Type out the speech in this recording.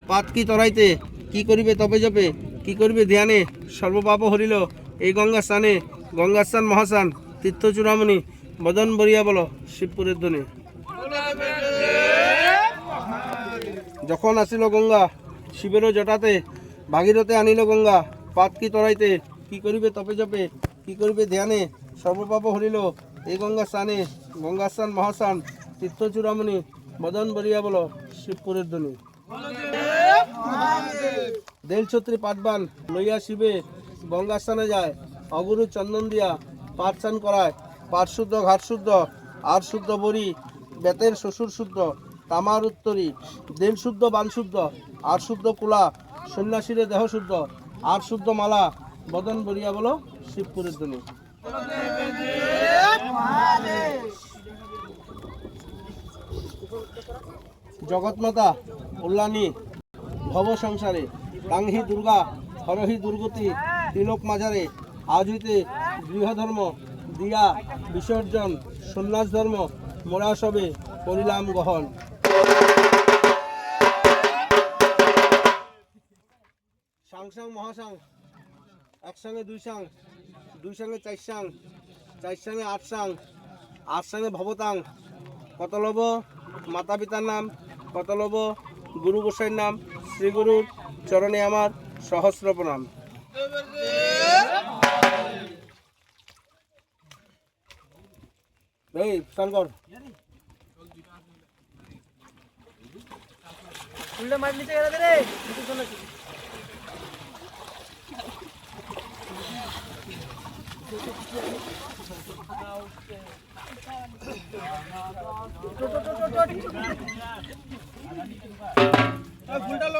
পাত কি তরাইতে কি করিবে তপে জপে কি করিবে ধ্যানে সর্বপাপ হরিল এই গঙ্গা স্নানে গঙ্গা স্নান মহাস্নান তীর্থ চূড়ামণি বদন বরিয়া বল শিবপুরের ধ্বনি। যখন আসিল গঙ্গা শিবেরও জটাতে ভাগীরথে আনিল গঙ্গা পাত কি তরাইতে কি করিবে তপে জপে কি করিবে ধ্যানে সর্বপাপ হরিল এই গঙ্গা স্নানে গঙ্গা স্নান মহাস্নান তীর্থ চূড়ামণি বদন বরিয়া বল শিবপুরের ধ্বনি। দেল ছত্রী পাটবান লইয়া শিবে গঙ্গা স্নানে যায় অগুরু চন্দন দিয়া পাট স্নান করায় পাট শুদ্ধ ঘাট শুদ্ধ আর শুদ্ধ বড়ি বেতের শ্বশুর শুদ্ধ তামার উত্তরী দেল শুদ্ধ বান শুদ্ধ আর শুদ্ধ কুলা সন্ন্যাসীরে দেহ শুদ্ধ আর শুদ্ধ মালা বদন বরিয়া বলো শিবপুরের ধ্বনি। জগৎমাতা কল্যাণী ভব সংসারে রাংহি দুর্গা হরহি দুর্গতি তিলক মাঝারে আজ হইতে গৃহধর্ম দিয়া বিসর্জন সন্ন্যাস ধর্ম মোরা সবে করিলাম গ্রহণ। সাং সাং মহাসাং একসঙ্গে দুই সাং দুই সঙ্গে চার সাং চার সঙ্গে আট সাং আট সঙ্গে ভবতাং কত লব মাতা পিতার নাম কত লব গুরু গোসাইর নাম শ্রীগুরুর চরণে আমার সহস্র প্রণাম। এই শঙ্কর উল্টে মার নিচে গেলে রে